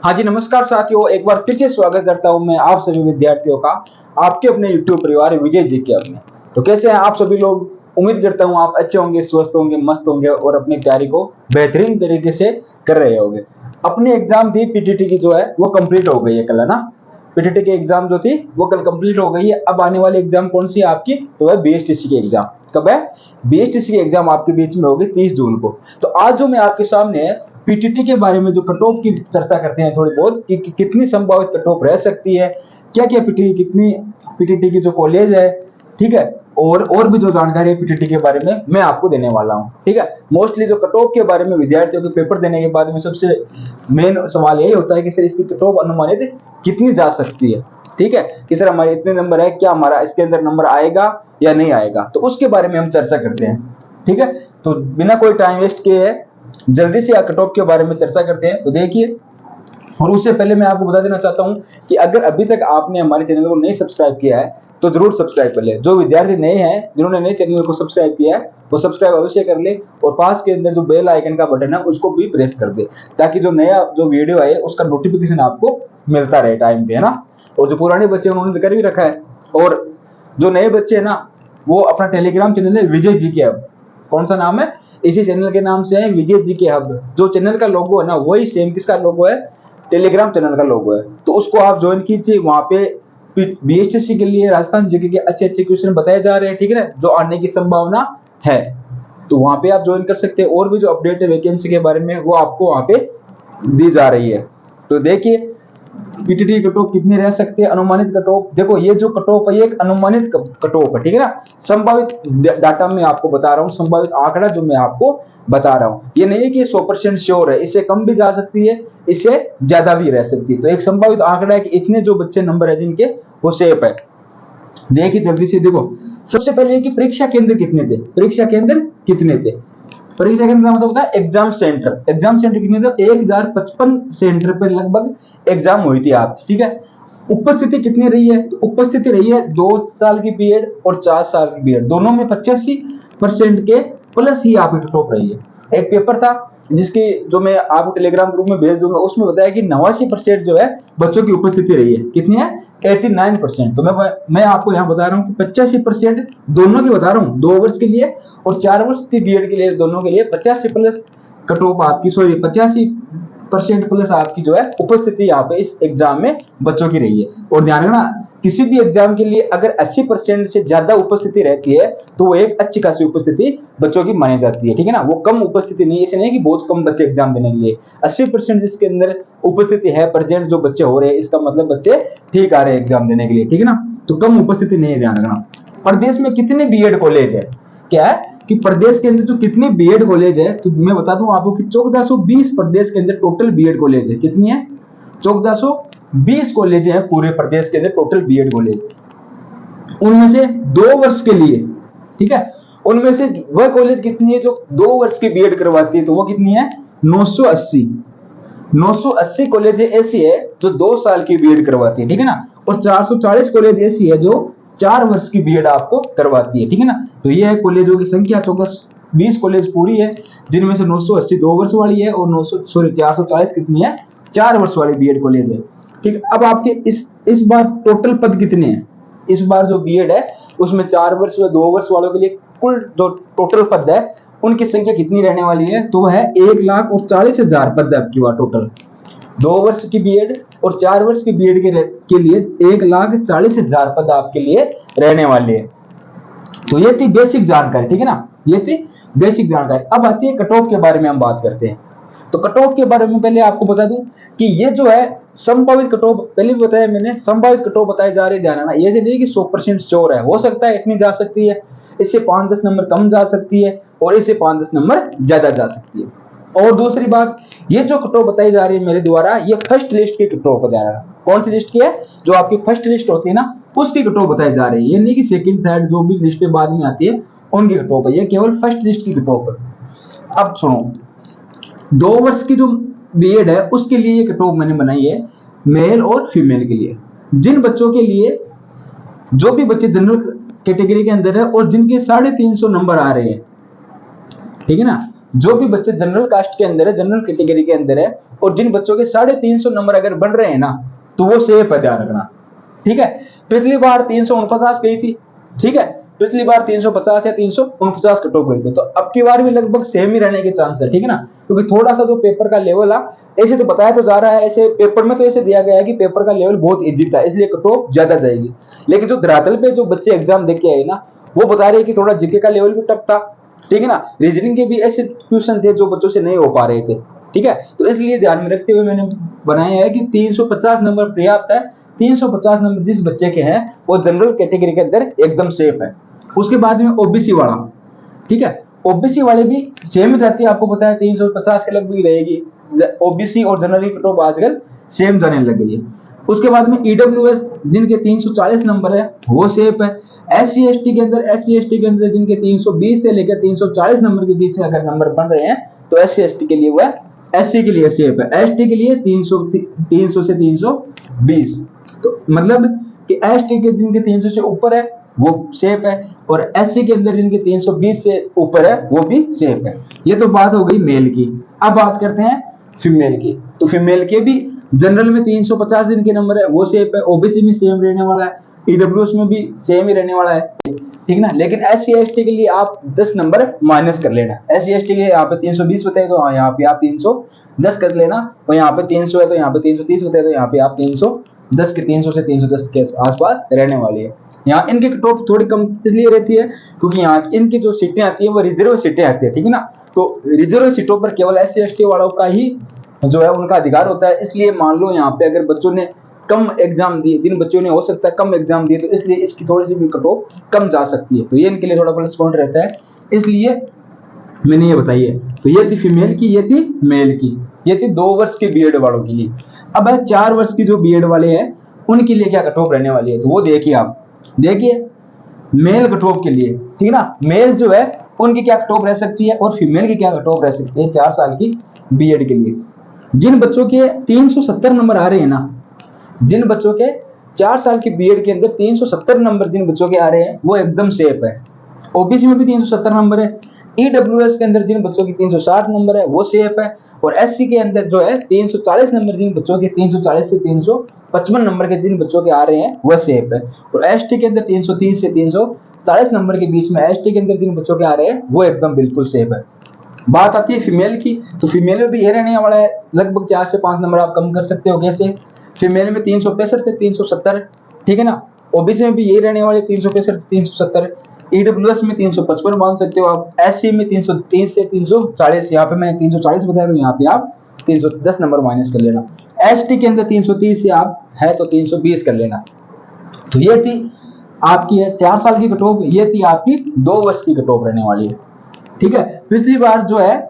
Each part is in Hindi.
हाँ जी, नमस्कार साथियों, एक बार फिर से स्वागत करता हूँ मैं आप सभी विद्यार्थियों का आपके अपने YouTube परिवार विजय जी के में। तो कैसे हैं आप सभी लोग? उम्मीद करता हूँ आप अच्छे होंगे, स्वस्थ होंगे, मस्त होंगे और अपनी तैयारी को बेहतरीन तरीके से कर रहे होंगे। अपनी एग्जाम थी पीटीटी की जो है वो कंप्लीट हो गई है कल, है ना? पीटीटी की एग्जाम जो थी वो कल कंप्लीट हो गई है। अब आने वाली एग्जाम कौन सी है आपकी? तो है बीएसटीसी की एग्जाम। कब है? बीएसटीसी की एग्जाम आपके बीच में होगी 30 जून को। तो आज जो मैं आपके सामने है पीटीटी के बारे में जो कट ऑफ की चर्चा करते हैं थोड़ी बहुत कि कितनी संभावित कट ऑफ रह सकती है, क्या क्या पीटीटी कितनी पीटीटी की जो कॉलेज है, ठीक है, और भी जो जानकारी है पीटीटी के बारे में मैं आपको देने वाला हूं। ठीक है, मोस्टली जो कट ऑफ के बारे में विद्यार्थियों के पेपर देने के बाद में सबसे मेन सवाल यही होता है कि सर इसकी कट ऑफ अनुमानित कितनी जा सकती है। ठीक है, कि सर हमारे इतने नंबर है, क्या हमारा इसके अंदर नंबर आएगा या नहीं आएगा, तो उसके बारे में हम चर्चा करते हैं। ठीक है, तो बिना कोई टाइम वेस्ट किए जल्दी से कट ऑफ के बारे में चर्चा करते हैं। तो देखिए, और उससे पहले मैं आपको बता देना चाहता हूं कि अगर अभी तक आपने हमारे चैनल को नहीं सब्सक्राइब किया है तो जरूर सब्सक्राइब कर ले। जो विद्यार्थी नए हैं जिन्होंने नए चैनल को सब्सक्राइब किया है वो सब्सक्राइब अवश्य कर ले और पास के अंदर जो बेल आइकन का बटन है उसको भी प्रेस कर दे, ताकि जो नया जो वीडियो है उसका नोटिफिकेशन आपको मिलता रहे टाइम पे, है ना? और जो पुराने बच्चे उन्होंने कर भी रखा है, और जो नए बच्चे है ना वो अपना टेलीग्राम चैनल है विजय जी के हब। कौन सा नाम है? इसी चैनल के नाम से है विजय जी के हब। जो चैनल का लोगो है ना वही सेम किसका लोगो है? टेलीग्राम चैनल का लोगो है। तो उसको आप ज्वाइन कीजिए। वहां पे बीएसटीसी के लिए राजस्थान जीके के अच्छे अच्छे क्वेश्चन बताए जा रहे हैं, ठीक है ना, जो आने की संभावना है। तो वहां पे आप ज्वाइन कर सकते हैं और भी जो अपडेट है वैकेंसी के बारे में वो आपको वहां पे दी जा रही है। तो देखिए पीटीटी कट ऑफ कितनी रह सकती है, अनुमानित कट ऑफ। देखो ये जो कट ऑफ है ये एक अनुमानित कट ऑफ है, ठीक है ना। संभावित डाटा मैं आपको बता रहा हूँ, संभावित आंकड़ा जो मैं आपको बता रहा हूँ, ये नहीं है कि 100% श्योर है, इससे कम भी जा सकती है, इससे ज्यादा भी रह सकती है। तो एक संभावित आंकड़ा है कि इतने जो बच्चे नंबर है जिनके वो सेफ है। देखिए जल्दी से देखो, सबसे पहले कि परीक्षा केंद्र कितने थे। परीक्षा केंद्र कितने थे? परीक्षा केंद्र का मतलब होता है एग्जाम सेंटर। एग्जाम सेंटर कितने थे? 1055 सेंटर पर लगभग एग्जाम हुई थी आपकी, ठीक है। उपस्थिति कितनी रही है? तो उपस्थिति रही है 2 साल की बीएड और 4 साल की बीएड, दोनों में 85% के प्लस ही आपकी कट ऑफ रही है। एक पेपर था जिसकी जो मैं आपको टेलीग्राम ग्रुप में भेज दूंगा, उसमें बताया कि 89% जो है बच्चों की उपस्थिति रही है। कितनी है? 89%। तो मैं आपको यहाँ बता रहा हूँ कि 85% दोनों की बता रहा हूँ, 2 वर्ष के लिए और 4 वर्ष की बीएड के लिए, दोनों के लिए 85 प्लस कट ऑफ आपकी, सॉरी 85% प्लस आपकी जो है उपस्थिति यहाँ पे इस एग्जाम में बच्चों की रही है। और ध्यान रखना, किसी भी एग्जाम के लिए अगर 80% से ज्यादा उपस्थिति रहती है तो वो एक अच्छी खासी उपस्थिति बच्चों की मानी जाती है, ठीक है ना। वो कम उपस्थिति नहीं, ऐसे नहीं कि बहुत कम बच्चे एग्जाम देने के लिए। 80% जिसके अंदर उपस्थिति है, प्रेजेंट जो बच्चे हो रहे हैं, इसका मतलब बच्चे ठीक आ रहे हैं एग्जाम देने के लिए, ठीक है ना। तो कम उपस्थिति नहीं है, ध्यान रखना। प्रदेश में कितने बीएड कॉलेज है? क्या है कि प्रदेश के अंदर जो कितने बीएड कॉलेज है, तो मैं बता दूं आपको कि 1420 प्रदेश के अंदर टोटल बीएड कॉलेज है। कितनी है? 1420 कॉलेज है पूरे प्रदेश के अंदर टोटल बीएड कॉलेज। उनमें से 2 वर्ष के लिए, ठीक है, उनमें से वह कॉलेज कितनी है जो 2 वर्ष की बीएड करवाती है? तो वो कितनी है? 980। 980 कॉलेज ऐसी है जो 2 साल की बीएड करवाती है, ठीक है ना। और 440 कॉलेज ऐसी है जो 4 वर्ष की बीएड आपको करवाती है, ठीक है ना। तो ये है कॉलेजों की संख्या। 1420 कॉलेज पूरी है, जिनमें से 980 2 वर्ष वाली है और 440 कितनी है? 4 वर्ष वाली बीएड कॉलेज है, ठीक। अब आपके इस बार टोटल पद कितने हैं? इस बार जो बीएड है उसमें 4 वर्ष व 2 वर्ष वालों के लिए कुल जो टोटल पद है उनकी संख्या कितनी रहने वाली है? तो वह है 1,40,000 पद है आपकी बार टोटल। 2 वर्ष की बीएड और 4 वर्ष की बीएड के लिए 1,40,000 पद आपके लिए रहने वाले हैं। तो ये थी बेसिक जानकारी, ठीक है ना, ये थी बेसिक जानकारी। अब आती है कट ऑफ के बारे में हम बात करते हैं। तो कट ऑफ के बारे में पहले आपको बता दूं कि ये जो है संभावित कट ऑफ, पहले भी बताया मैंने, संभावित कट ऑफ बताई जा रही है, ध्यान रखना। ये नहीं कि 100% श्योर है, हो सकता है इतनी जा सकती है, इससे 5-10 नंबर कम जा सकती है और इससे 5-10 नंबर ज्यादा जा सकती है। और दूसरी बात, ये जो कट ऑफ बताई जा रही है मेरे द्वारा, ये फर्स्ट लिस्ट की कट ऑफ बता रहा है। कौन सी लिस्ट की है? जो आपकी फर्स्ट लिस्ट होती है ना उसकी कट ऑफ बताई जा रही है। ये नहीं कि सेकंड थर्ड जो भी लिस्ट बाद में आती है उनकी कट ऑफ है, ये केवल फर्स्ट लिस्ट की कट ऑफ है। अब सुनो, 2 वर्ष की जो बीएड है उसके लिए ये कट ऑफ मैंने बनाई है मेल और फीमेल के लिए। जिन बच्चों के लिए, जो भी बच्चे जनरल कैटेगरी के अंदर है और जिनके 350 नंबर आ रहे हैं, ठीक है ना, जो भी बच्चे जनरल कास्ट के अंदर है, जनरल कैटेगरी के अंदर है, और जिन बच्चों के 350 नंबर अगर बन रहे हैं ना, तो वो सेफ है, ध्यान रखना। ठीक है, पिछली बार 349 गई थी। ठीक है, पिछली बार 350 या 349 कट ऑफ गई थी, तो अब की बार भी लगभग सेम ही रहने के चांस है। ठीक है ना, क्योंकि थोड़ा सा जो पेपर का लेवल है, ऐसे तो बताया तो जा रहा है, ऐसे पेपर में तो ऐसे दिया गया है कि पेपर का लेवल बहुत इजी था, इसलिए कट ऑफ ज्यादा जाएगी। लेकिन जो धरातल पे जो बच्चे एग्जाम देके आए ना, वो बता रहे हैं कि थोड़ा जीके का लेवल भी टफ था। ठीक है ना, रीजनिंग के भी ऐसे क्वेश्चन थे जो बच्चों से नहीं हो पा रहे थे। ठीक है, तो इसलिए ध्यान में रखते हुए मैंने बनाया है कि 350 नंबर पर्याप्त है। 350 नंबर जिस बच्चे के हैं वो जनरल कैटेगरी के अंदर एकदम सेफ है। उसके बाद में ओबीसी वाला, ठीक है, ओबीसी वाले भी सेम जाती है, आपको पता है 350 के लगभग रहेगी। ओबीसी और जनरल की कट ऑफ आजकल सेम जाने लग गई है। उसके बाद में ईडब्ल्यूएस जिनके 340 नंबर है वो सेफ है। एससी एसटी के अंदर जिनके 320 से लेकर 340 नंबर के बीच में अगर नंबर बन रहे हैं, तो एससी एसटी के लिए वो है, एससी के लिए सेफ है। एसटी के लिए 300 से 320, तो मतलब कि एसटी के जिनके 300 से ऊपर है वो सेफ है, और एससी के अंदर जिनके 320 से ऊपर है वो भी सेफ है। ये तो बात हो गई मेल की। अब बात करते हैं फीमेल की। तो फीमेल के भी जनरल में 350 जिनके नंबर है वो सेफ है, ओबीसी में सेम रहने वाला है, ईडब्ल्यूएस में भी सेम ही रहने वाला है। ठीक ना, लेकिन एससी एसटी के लिए आप 10 नंबर माइनस कर लेना। एससी एसटी के लिए यहाँ पे 320 बताए तो यहाँ पे आप 310 कर लेना, और यहाँ पे 300 है तो यहाँ पे 330 बताए तो यहाँ पे आप 310 के 300 से 310 के आसपास रहने वाली है। यहाँ इनकी कट ऑफ थोड़ी कम इसलिए रहती है क्योंकि यहाँ इनकी जो सीटें आती है वो रिजर्व सीटें आती है। ठीक है ना, तो रिजर्व सीटों पर केवल एससी एसटी वालों का ही जो है उनका अधिकार होता है। इसलिए मान लो यहाँ पे अगर बच्चों ने कम एग्जाम दिए, जिन बच्चों ने हो सकता है कम एग्जाम दिए, तो इसलिए इसकी थोड़ी सी भी कट ऑफ कम जा सकती है, तो ये इनके लिए थोड़ा प्लस पॉइंट रहता है, इसलिए मैंने ये बताई है। तो ये थी फीमेल की, ये थी मेल की, ये थी 2 वर्ष के बीएड वालों के लिए। अब है 4 वर्ष की जो बीएड वाले हैं उनके लिए क्या कट ऑफ रहने वाली है, तो वो देखिए आप, देखिए मेल कट ऑफ के लिए। ठीक है ना, मेल जो है उनकी क्या कट ऑफ रह सकती है और फीमेल की क्या कट ऑफ रह सकती है 4 साल की बीएड के लिए। जिन बच्चों के 370 नंबर आ रहे हैं ना, जिन बच्चों के 4 साल की बीएड के अंदर 370 नंबर जिन बच्चों के आ रहे हैं वो एकदम सेफ है। ओबीसी में भी 370 नंबर है, ईडब्ल्यूएस के अंदर जिन बच्चों की 360 नंबर है वो सेफ है, और एससी के अंदर जो है 340 नंबर जिन बच्चों के 340 से 355 नंबर के जिन बच्चों के आ रहे हैं वो सेफ है, और एसटी के अंदर 330 से 340 नंबर के बीच में एसटी के अंदर जिन बच्चों के आ रहे हैं वो एकदम बिल्कुल सेफ है। बात आती है फीमेल की, तो फीमेल में भी ये रहने वाला है, लगभग 4 से 5 नंबर आप कम कर सकते हो। कैसे? फीमेल में 365 से 370, ठीक है ना, ओबीसी में भी यही रहने वाले 365 से 370, ईडब्ल्यूएस में 355 मान सकते हो आप, एससी में 330 से 340, यहाँ पे मैंने 340 बताया तो यहाँ पे आप 310 नंबर माइनस कर लेना। एसटी के अंदर 330 से आप है तो 320 कर लेना। तो ये थी आपकी है 4 साल की कट ऑफ, ये थी आपकी 2 वर्ष की कट ऑफ रहने वाली है। ठीक है, पिछली बार जो है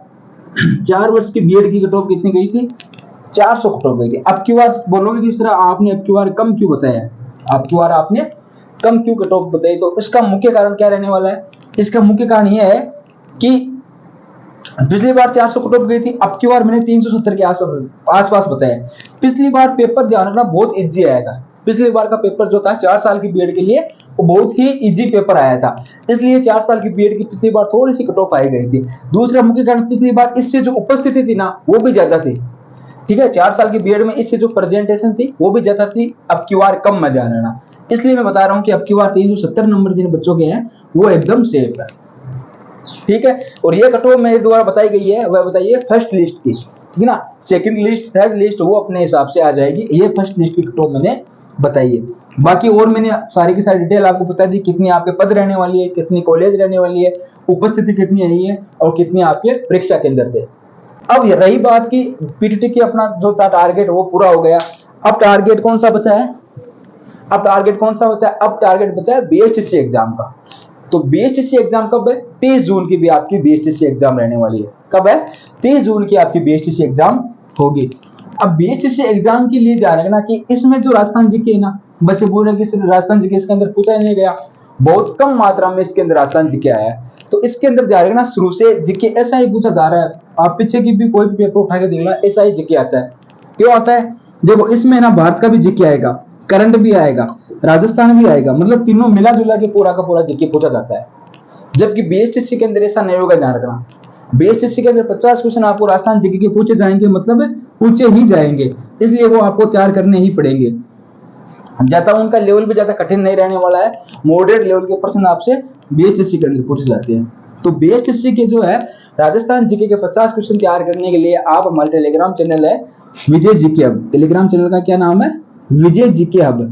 4 वर्ष की बीएड की कट ऑफ कितनी गई थी? 400 कट ऑफ गई थी। अब की बार बोलोगे कि सर आपने अब की बार कम क्यों बताया, अब की बार आपने कम क्यों कट ऑफ बताई? तो इसका मुख्य कारण क्या रहने वाला है? इसका मुख्य कारण यह है कि पिछली बार 400 कट ऑफ गई थी, अब की बार मैंने 370 के आसपास बताया। पिछली बार पेपर ध्यान रखना बहुत इजी आया था। पिछली बार का पेपर जो था 4 साल की बीएड के लिए वो बहुत ही इजी पेपर आया था, इसलिए 4 साल की बीएड की पिछली बार थोड़ी सी कट ऑफ आई गई थी। दूसरा मुख्य कारण पिछली बार इससे जो उपस्थिति थी ना वो भी ज्यादा थी। ठीक है, 4 साल की बीएड में इससे जो प्रेजेंटेशन थी वो भी ज्यादा थी, अब की बार कम मत ध्यान रखना। इसलिए मैं बता रहा हूं कि अब की बार 370 नंबर जिन बच्चों के हैं वो एकदम सेफ है। ठीक है, और ये कट ऑफ मेरे द्वारा बताई गई है, वह बताइए फर्स्ट लिस्ट की। ठीक है ना, सेकंड लिस्ट थर्ड लिस्ट वो अपने हिसाब से आ जाएगी, ये फर्स्ट लिस्ट की कट ऑफ मैंने बताई है। बाकी और मैंने सारी की सारी डिटेल आपको बता दी, कितनी आपके पद रहने वाली है, कितनी कॉलेज रहने वाली है, उपस्थिति कितनी आई है और कितनी आपके परीक्षा केंद्र थे। अब रही बात की पीटीटी की, अपना जो था टारगेट वो पूरा हो गया। अब टारगेट कौन सा बचा है? अब टारगेट कौन सा बचा है? अब टारगेट बचा है बीएचएससी एग्जाम का। तो बीएचएससी एग्जाम कब है? 30 जून की भी आपकी बीएचएससी एग्जाम रहने वाली है। कब है? 30 जून की आपकी बीएचएससी एग्जाम होगी। अब बीएचएससी एग्जाम के लिए ध्यान रखना कि इसमें जो राजस्थान जीके है ना, बच्चे बोल रहे हैं कि राजस्थान जीके इसके अंदर पूछा नहीं गया, बहुत कम मात्रा में इसके अंदर राजस्थान जीके आया है। तो इसके अंदर ध्यान रखना शुरू से जीके ऐसा ही पूछा जा रहा है। आप पीछे की भी कोई भी पेपर उठा के देख लेना, ऐसा ही जीके आता है। क्यों आता है? देखो इसमें ना भारत का भी जीके आएगा, करंट भी आएगा, राजस्थान भी आएगा, मतलब तीनों मिला जुला के पूरा का पूरा जीके पूछा जाता है। जबकि बीएचएससी के अंदर ऐसा नहीं होगा, ध्यान रखना। बीएचएससी के अंदर 50 क्वेश्चन आपको राजस्थान जीके के पूछे जाएंगे, मतलब पूछे ही जाएंगे, इसलिए वो आपको तैयार करने ही पड़ेंगे। ज्यादा उनका लेवल भी ज्यादा कठिन नहीं रहने वाला है, मॉडरेट लेवल के प्रश्न आपसे बीएचएससी के अंदर पूछे जाते हैं। तो बीएचएससी के जो है राजस्थान जीके के 50 क्वेश्चन तैयार करने के लिए आप हमारे टेलीग्राम चैनल है विजय जीके हब, टेलीग्राम चैनल का क्या नाम है, विजय जीके हब,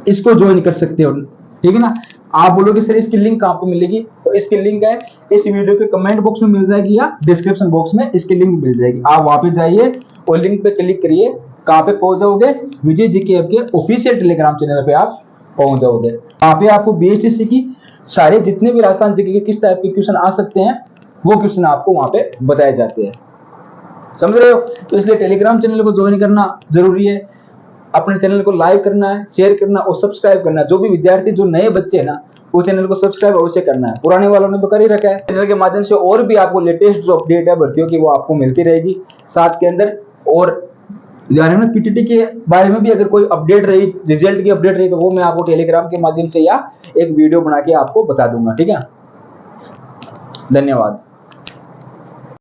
इसको ज्वाइन कर सकते हो, ठीक है ना। आप बोलोगे सर इसकी लिंक कहां पे मिलेगी, तो इसकी लिंक है इस वीडियो के कमेंट बॉक्स में मिल जाएगी या डिस्क्रिप्शन बॉक्स में इसकी लिंक मिल जाएगी। आप वहां पे जाइए और लिंक पे क्लिक करिए, कहां पे पहुंच जाओगे, विजय जीके हब के ऑफिशियल टेलीग्राम चैनल पे आप पहुंच जाओगे। वहां पे आपको बीएचएससी की सारे जितने भी राजस्थान जीके के किस टाइप के क्वेश्चन आ सकते हैं वो क्वेश्चन आपको वहां पे बताए जाते हैं, समझ रहे हो। तो इसलिए टेलीग्राम चैनल को ज्वाइन करना जरूरी है, अपने चैनल को लाइक करना है, शेयर करना और सब्सक्राइब करना। जो भी विद्यार्थी जो नए बच्चे हैं ना वो चैनल को सब्सक्राइब अवश्य करना है, पुराने वालों ने तो कर ही रखा है। चैनल के माध्यम से और भी आपको लेटेस्ट जो अपडेट है भर्तियों की वो आपको मिलती रहेगी साथ के अंदर। और पीटीटी के बारे में भी अगर कोई अपडेट रही, रिजल्ट की अपडेट रही, तो वो मैं आपको टेलीग्राम के माध्यम से या एक वीडियो बना के आपको बता दूंगा, ठीक है। धन्यवाद।